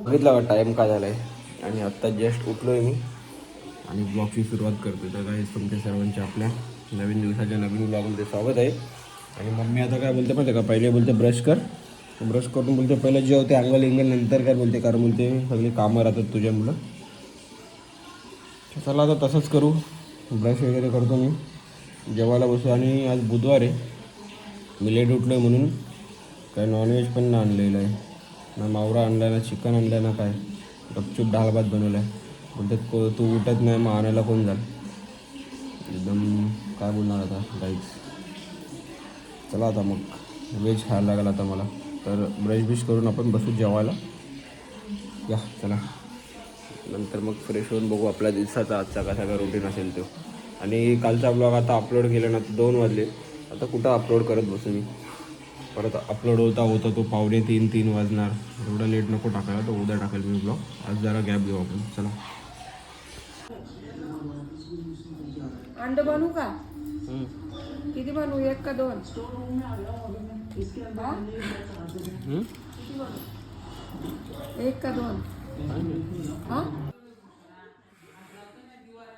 बघितला का टाईम काय झाला आहे आणि आत्ता जस्ट उठलो आहे मी आणि ब्लॉगची सुरुवात करतो. तर काय तुमच्या सर्वांचे आपल्या नवीन दिवसाच्या नवीन ब्लॉगमध्ये स्वागत आहे. आणि मम्मी आता काय बोलते माहिती का, पहिले बोलते ब्रश कर, ब्रश करून बोलते पहिलं जेवते अंगल इंगल, नंतर काय बोलते कारण बोलते सगळी कामं राहतात तुझ्या मुलं. चला आता तसंच करू, ब्रश वगैरे करतो मी, जेवायला बसू. आणि आज बुधवार आहे, मी लेट उठलो आहे म्हणून काय नॉनव्हेज पण ना आणलेलं आहे, ना मावरा आणला ना चिकन आणलं ना काय, गपचूप डाळ भात बनवला आहे. बोलतात तू उठत नाही मग आणायला कोण जाल, एकदम काय बोलणार आता गाईच. चला आता मग व्हेज खायला लागेल आता मला. तर ब्रश बिश करून आपण बसू जेवायला. या चला, नंतर मग फ्रेश होऊन बघू आपल्या दिवसाचा आजचा कसा काय रुटीन असेल तो. आणि कालचा ब्लॉग आता अपलोड केला ना, तर 2 वाजले. आता कुठं अपलोड करत बसू मी, परत अपलोड होता तो 2:45-3 वाजणार. एवढं लेट नको टाकायला, तर उद्या टाकेल मी ब्लॉग. आज जरा गॅप घेऊ आपण. चला अंड बनवू का? किती बनवू, 1 का 2? एक का 2?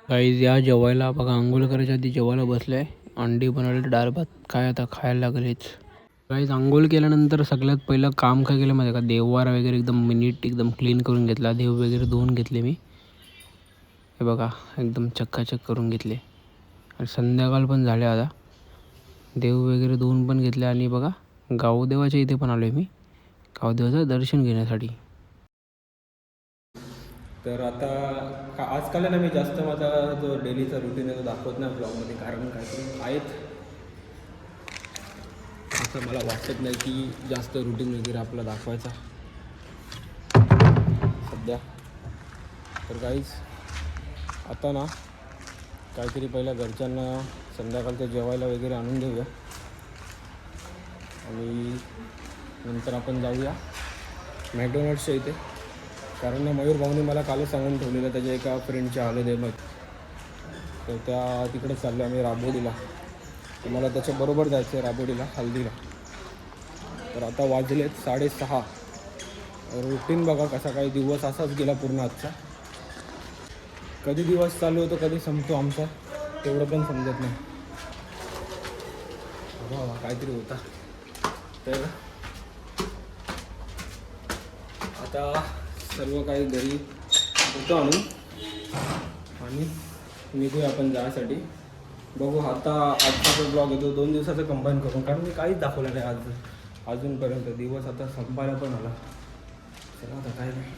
काही या जेवायला बघा, आंघोळ करायच्या आधी जेवायला बसले. अंडी बनवले, डाळ भात, काय आता खायला लागलेच. काही आंघोळ केल्यानंतर सगळ्यात पहिलं काम काय केलं माहिती का, देववारा वगैरे एकदम मिनीट एकदम क्लीन करून घेतला. देव वगैरे धुवून घेतले मी, हे बघा एकदम चक्काचक करून घेतले. आणि संध्याकाळ पण झाले, आता देव वगैरे धुवून पण घेतले. आणि बघा गावदेवाच्या इथे पण आलो आहे मी, गावदेवाचं दर्शन घेण्यासाठी. तर आता आजकाल ना मी जास्त माझा जो डेलीचा रुटीन आहे तो दाखवत नाही ब्लॉगमध्ये, कारण काय आहेत असं मला वाटत नाही की जास्त रुटीन वगैरे आपला दाखवायचा सध्या. तर काहीच आता ना काहीतरी पहिल्या घरच्यांना संध्याकाळचं जेवायला वगैरे आणून देऊया आणि नंतर आपण जाऊया मॅकडोनल्ड्सच्या इथे. कारण ना मयूर भाऊने मला कालच सांगून ठेवलेलं त्याच्या एका फ्रेंडच्या हॉलिडे मग, तर त्या तिकडे चाललो आम्ही राबोडीला. तर मला त्याच्याबरोबर जायचं आहे राबोडीला, हल्दीला. तर आता वाजलेत 6:30. रुटीन बघा कसा काही दिवस असाच गेला पूर्ण आजचा. कधी दिवस चालू होतो कधी संपतो आमचा तेवढं पण समजत नाही. बाबा काहीतरी होता. तर आता सर्व काही घरी होतं आणून आणि निघूया आपण जायसाठी. बघू आता आजचा जो ब्लॉग येतो 2 दिवसाचं कंबाईन करून, कारण मी काहीच दाखवलं नाही अजूनपर्यंत. दिवस आता संपायला पण आला. चला आता काय नाही,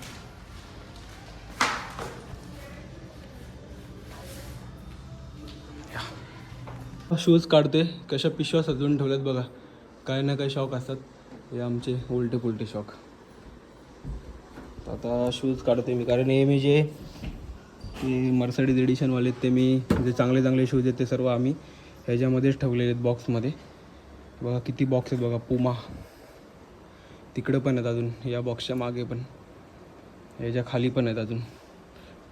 शूज काढते. कशा पिशव्या सजवून ठेवल्यात बघा, काय ना काही शॉक असतात हे आमचे उलटे पुलटे शॉक. आता शूज काढते मी, कारण हे मी जे मर्सिडीज एडिशनवाले ते मी जे चांगले चांगले शूज आहेत ते सर्व आम्ही ह्याच्यामध्येच ठेवलेले आहेत बॉक्समध्ये. बघा किती बॉक्स आहेत बघा. पुमा तिकडं पण आहेत अजून, या बॉक्सच्या मागे पण, ह्याच्या खाली पण आहेत अजून.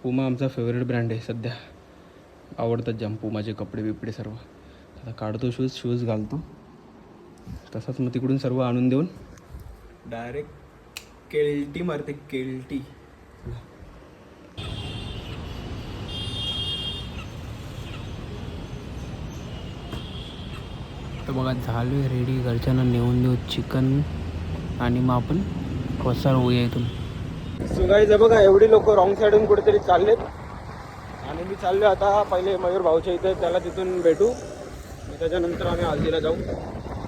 पुमा आमचा फेवरेट ब्रँड आहे सध्या, आवडतात जाम पुमाचे कपडे बिपडे सर्व. आता काढतो शूज घालतो, तसंच मग तिकडून सर्व आणून देऊन डायरेक्ट केल्टी मारते, केल्टी. तर बघा झालो आहे रेडी, घरच्यांना नेऊन देऊ चिकन आणि मग आपण पसार होऊया इथून. सुगायचं बघा, एवढी लोक रॉंग साईडून कुठेतरी चाललेत आणि मी चाललो आता पहिले मयूर भाऊच्या इथे, त्याला तिथून भेटू. त्याच्यानंतर आम्ही हल्दीला जाऊ.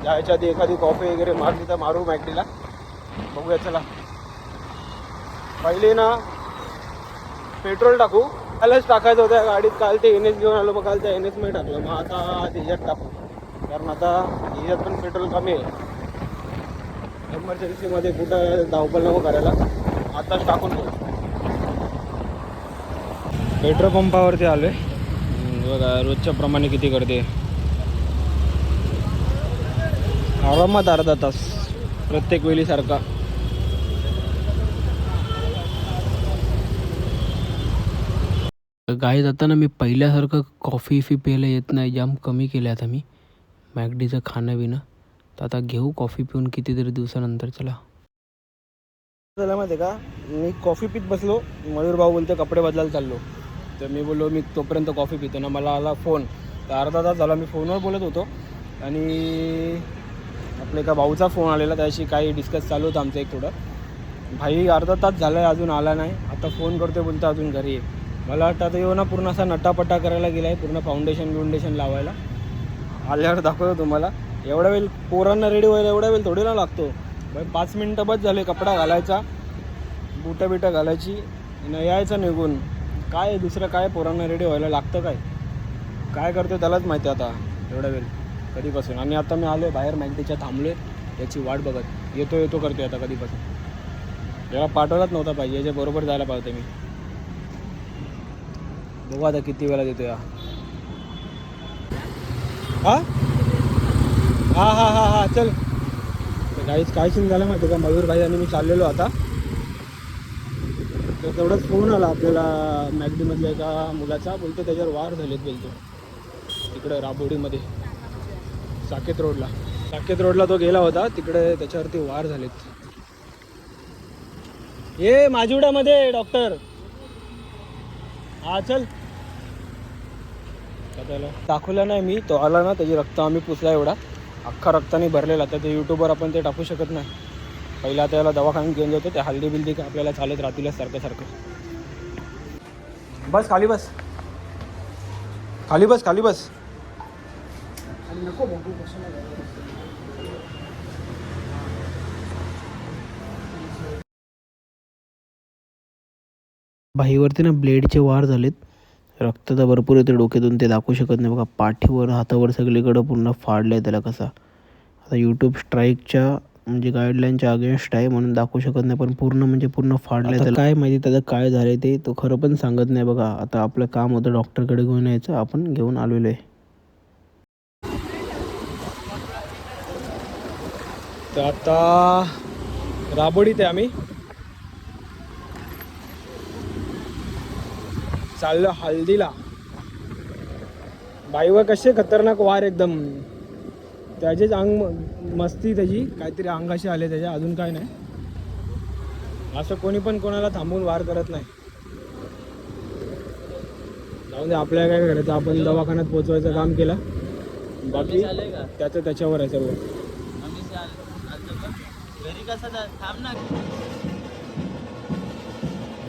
जायच्या आधी एखादी कॉफी वगैरे मारली तर मारू मॅकडीला, बघूया. चला पहिले ना पेट्रोल टाकू. कालच टाकायचं होतं गाडीत, काल ते NS घेऊन आलो, मग काल त्या NS मध्ये टाकलं. मग आता ह्याच्यात टाकू, कारण आता ह्याच्यात पण पेट्रोल कमी आहे. एमर्जन्सीमध्ये कुठं धावपळ नको करायला, आताच टाकून घेऊ. पेट्रोल पंपावरती आलो आहे बघा, रोजच्या प्रमाणे किती करते आरामात, अर्धा तास प्रत्येक वेळीसारखा. गाई जाताना मी पहिल्यासारखं कॉफी प्यायला येत नाही, जाम कमी केलं आता मी मॅकडीचं खाणं बिणं. तर आता घेऊ कॉफी पिऊन कितीतरी दिवसानंतर. चला झालं माहिती आहे का, मी कॉफी पीत बसलो, मयूर भाऊ बोलतो कपडे बदलायला चाललो. तर मी बोललो मी तोपर्यंत कॉफी पितो ना. मला आला फोन, तर अर्धा तास झाला मी फोनवर बोलत होतो आणि आपल्या एका भाऊचा फोन आलेला, त्याशी काही डिस्कस चालू होतं आमचं एक थोडं. भाई अर्धा तास झाला आहे अजून आला नाही. आता फोन करतो बोलतो अजून घरी आहे. मला वाटतं आता येऊ ना पूर्ण असा नटापटा करायला गेला आहे, पूर्ण फाउंडेशन लावायला. आल्यावर दाखवतो तुम्हाला. एवढा वेळ पोरांना रेडी व्हायला एवढा वेळ थोडी ना लागतो. 5 मिनटं बस झाले, कपडा घालायचा, बुटं बिटं घालायची न यायचं निघून. काय दुसरं काय पोरांना रेडी व्हायला लागतं काय करतो त्यालाच माहिती आता एवढा वेळ कधीपासून. आणि आता मी आलो बाहेर मॅगडीच्या थांबलो आहे, याची वाट बघत येतो करतो आता कधीपासून. जेव्हा पाठवलाच नव्हता पाहिजे, याच्या बरोबर जायला पाहिजे मी. बघू आता किती वेळा देतो या. हा चल. काहीच काय सीन झालं माहिती का, मयूर भाई आणि मी चाललेलो आता. तर तेवढाच फोन आला आपल्याला मॅगडीमधल्या एका मुलाचा. बोलतो त्याच्यावर वार झालेत बोलतो तिकडे राबोडीमध्ये, साकेत रोडला तो गेला होता तिकडे, त्याच्यावरती वार झालेत. ये माजिवड्यामध्ये डॉक्टर. हा चल. त्याला दाखवलं नाही मी, तो आला ना, त्याची रक्त आम्ही पुसला एवढा अख्खा रक्ताने भरलेला. तर ते यूट्यूबवर आपण ते टाकू शकत नाही. पहिला त्याला दवाखान्यात घेऊन जातो, ते हल्दी बिल्दी का आपल्याला चालत राहतील सारखं. बस खाली बस. नको बघू कशाला. भाईवरती ना ब्लेडचे वार झालेत, रक्त तर भरपूर येते डोक्यातून, ते दाखवू शकत नाही बघा. पाठीवर हातावर सगळीकडं पूर्ण फाडलं आहे त्याला. कसा आता यूट्यूब स्ट्राईकच्या म्हणजे गाईडलाईनच्या अगेन्स्ट आहे म्हणून दाखवू शकत नाही, पण पूर्ण फाडलं आहे त्याला. काय माहिती त्याचं काय झालं ते, तो खरं पण सांगत नाही बघा. आता आपलं काम होतं डॉक्टरकडे घेऊन यायचं, आपण घेऊन आलेलो आहे. तर आता राबोडीत आहे आम्ही, चाललो हल्दीला. बाईवर कसे खतरनाक वार एकदम. त्याचेच अंग मस्ती, त्याची काहीतरी अंगाशी आले त्याच्या, अजून काय नाही. असं कोणी पण कोणाला थांबवून वार करत नाही. जाऊन दे, आपल्याला काय करायचं, आपण दवाखान्यात पोचवायचं काम केलं, बाकी त्याचं त्याच्यावर आहे सर्व.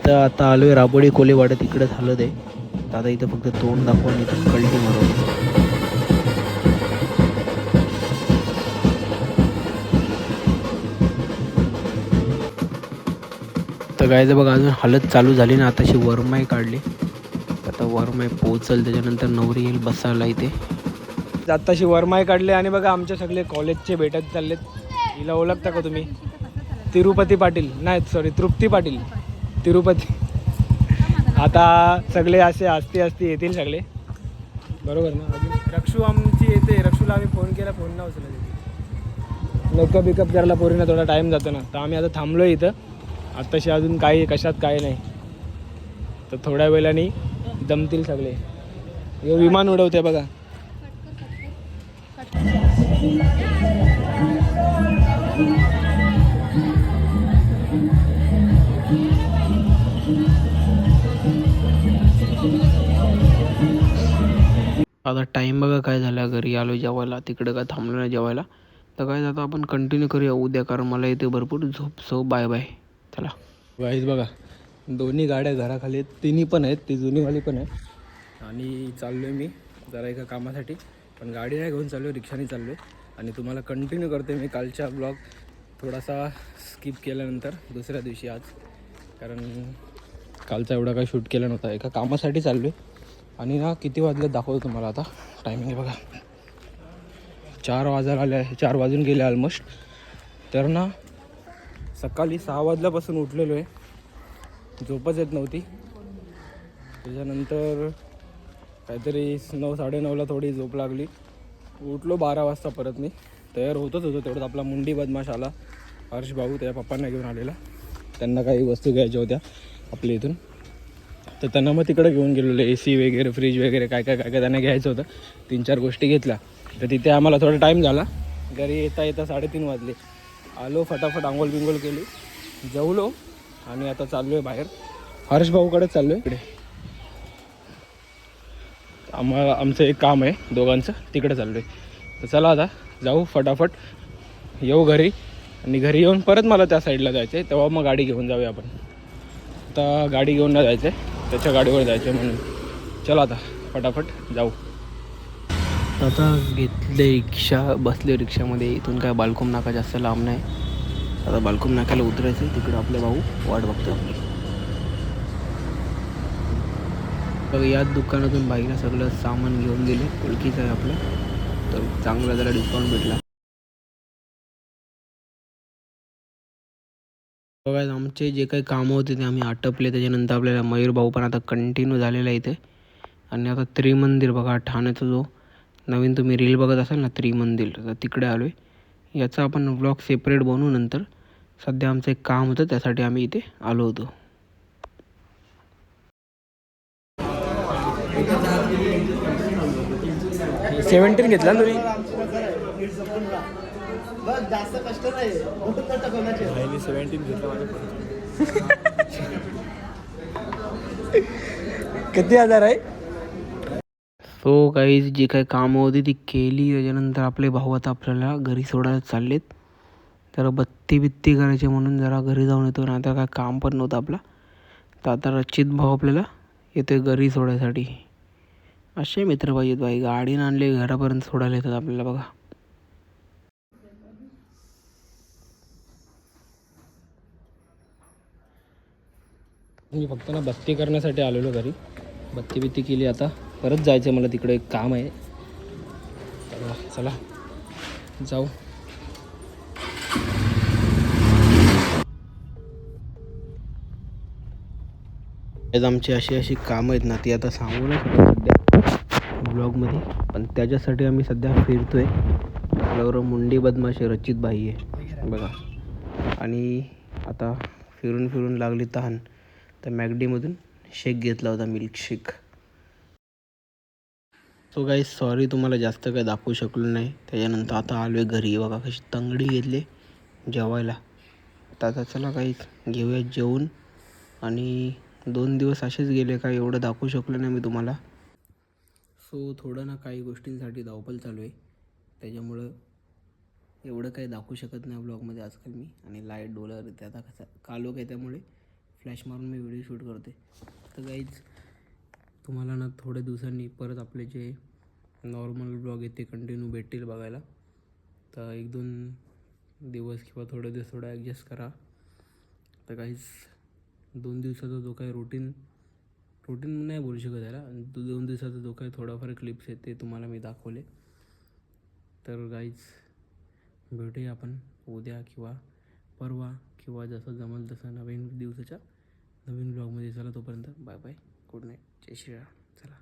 तर आता आलोय राबोडी कोलेवाड्यात, इकडे झालं ते. आता इथं फक्त तोंड दाखवून इथं कल्टी मारवली. तर गायचं बघा अजून हालत चालू झाली ना. आताशी वरमाई काढली, आता वरमाई पोचल, त्याच्यानंतर नवरी येईल बसायला इथे. आत्ताशी वरमाई काढले आणि बघा आमचे सगळे कॉलेजचे भेटत चाललेत. हिला ओळखता का तुम्ही? तिरुपती पाटील, नाही सॉरी तृप्ती पाटील, तिरुपती. आता सगळे असे हस्ती येतील सगळे, बरोबर ना. अजून रक्षू आमची येते, रक्षूला आम्ही फोन केला, फोन नाही उचलला. मेकअप बिकअप करायला पोरीना थोडा टाईम जातो ना. तर आम्ही आता थांबलो इथं. आत्ताशी अजून काही कशात काय नाही, तर थोड्या वेळाने जमतील सगळे. हे विमान उडवते बघा. आता टाईम बघा काय झाला, घरी आलो जेवायला, तिकडे काय थांबलो नाही जेवायला. तर काय आता आपण कंटिन्यू करूया उद्या, कारण मला इथे भरपूर झोप. So bye bye. चला गाईज बघा, दोन्ही गाड्या घराखाली आहेत, तिन्ही पण आहेत, ती जुनीवाली पण आहे. आणि चाललो आहे मी जरा एका कामासाठी, पण गाडी नाही घेऊन चाललो आहे, रिक्षाने चाललो आहे. आणि तुम्हाला कंटिन्यू करते मी कालचा ब्लॉग थोडासा स्किप केल्यानंतर दुसऱ्या दिवशी आज, कारण कालचा एवढा काही शूट केला नव्हता. एका कामासाठी चाललो आहे. आणि ना किती वाजले दाखवतो तुम्हाला आता. टायमिंग बघा, 4 वाजायला आले, 4 वाजून गेले ऑलमोस्ट. तर ना सकाळी 6 वाजल्यापासून उठलेलो आहे, झोपच येत नव्हती. त्याच्यानंतर काहीतरी 9 साडेनऊला थोडी झोप लागली, उठलो 12 वाजता. परत मी तयार होतो तेवढं आपला मुंडी बदमाश आला, हर्ष भाऊ, त्या पप्पांना घेऊन आलेला. त्यांना काही वस्तू घ्यायच्या होत्या आपल्या इथून, तर त्यांना मग तिकडे घेऊन गेलेलो. AC वगैरे, फ्रीज वगैरे काय त्यांना घ्यायचं होतं. 3-4 गोष्टी घेतल्या. तर तिथे आम्हाला थोडा टाईम झाला. घरी येता 3:30 वाजले. आलो, फटाफट आंघोळ बिंघोळ केली जेवलो आणि आता चाललो आहे बाहेर हर्ष भाऊकडे चाललो आहे इकडे. आमचं एक काम आहे दोघांचं, तिकडे चाललो आहे. तर चला आता जाऊ फटाफट, येऊ घरी आणि घरी येऊन परत मला त्या साईडला जायचं आहे, तेव्हा मग गाडी घेऊन जाऊया आपण. आता गाडी घेऊन नाही जायचं आहे, त्याच्या गाडीवर जायचं आहे म्हणून चला आता फटाफट जाऊ. आता घेतले रिक्षा, बसले रिक्षामध्ये. इथून काय बालकुम नाका जास्त लांब नाही. आता बालकुम नाक्याला उतरायचं आहे, तिकडे आपले भाऊ वाट बघतो आपली. तर याच दुकानातून बाईला सगळं सामान घेऊन गेले, ओळखीचं आहे आपलं, तर चांगला जरा डिस्काउंट भेटला. बघा आमचे जे काही कामं होते ते आम्ही आटपले. त्याच्यानंतर आपल्याला मयूर भाऊ पण आता कंटिन्यू झालेला आहे इथे. आणि आता त्रिमंदिर बघा, ठाण्याचा जो नवीन तुम्ही रील बघत असाल ना त्रिमंदिर, तर तिकडे आलो आहे. याचा आपण व्लॉग सेपरेट बनवू नंतर. सध्या आमचं एक काम होतं त्यासाठी आम्ही इथे आलो होतो. 17 घेतला ना तुम्ही? जास्त कष्ट नाही 17 घेतला. किती हजार आहे? सो काही जी काही कामं होती ती केली. त्याच्यानंतर आपले भाऊ आता आपल्याला घरी सोडायला चाललेत. जरा बत्ती करायचे म्हणून जरा घरी जाऊन येतो. ना आता काय काम पण नव्हतं आपला, तर आता रचित भाऊ आपल्याला येतोय घरी सोडायसाठी. असे मित्र पाहिजेत बाई, गाडीनं आणले घरापर्यंत सोडायला येतात आपल्याला बघा. मी फक्त ना बत्ती करण्यासाठी आलेलो घरी. बत्ती केली, आता परत जायचं मला तिकडे एक काम आहे. चला जाऊ. आमची अशी कामं आहेत ना, ती आता सांगू नाही शकत सध्या ब्लॉगमध्ये, पण त्याच्यासाठी आम्ही सध्या फिरतोय. आपल्याबरोबर मुंडी बदमाश रचित बाई आहे बघा. आणि आता फिरून लागली तहान, तर मॅगडीमधून शेक घेतला होता, मिल्कशेक. सो गाईज सॉरी तुम्हाला जास्त काही दाखवू शकलो नाही. त्याच्यानंतर आता आलो आहे घरी. बघा कशी तंगडी घेतली जेवायला. आता चला गाईज घेऊया जेवून. आणि 2 दिवस असेच गेले, काय एवढं दाखवू शकलो नाही मी तुम्हाला. सो थोडं ना काही गोष्टींसाठी धावपळ चालू आहे, त्याच्यामुळं एवढं काही दाखवू शकत नाही ब्लॉगमध्ये आजकाल मी. आणि लाईट डोलर येते आता कसं कालो काय, त्यामुळे फ्लॅश मारून मी व्हिडिओ शूट करते. तर गाईज तुम्हाला ना थोड्या दिवसांनी परत आपले जे नॉर्मल ब्लॉग आहेत ते कंटिन्यू भेटतील बघायला. तर 1-2 दिवस किंवा थोडे दिवस थोडं ॲडजस्ट करा. तर काहीच 2 दिवसाचा जो काही रुटीन नाही बोलू शकत याला, 2 दिवसाचा जो काही थोडाफार क्लिप्स आहेत ते तुम्हाला मी दाखवले. तर गाईज भेटूया आपण उद्या किंवा परवा किंवा जसं जमल तसं नवीन दिवसाच्या नवीन ब्लॉगमध्ये. चला तोपर्यंत बाय बाय, गुड नाईट, जय श्रीराम. चला.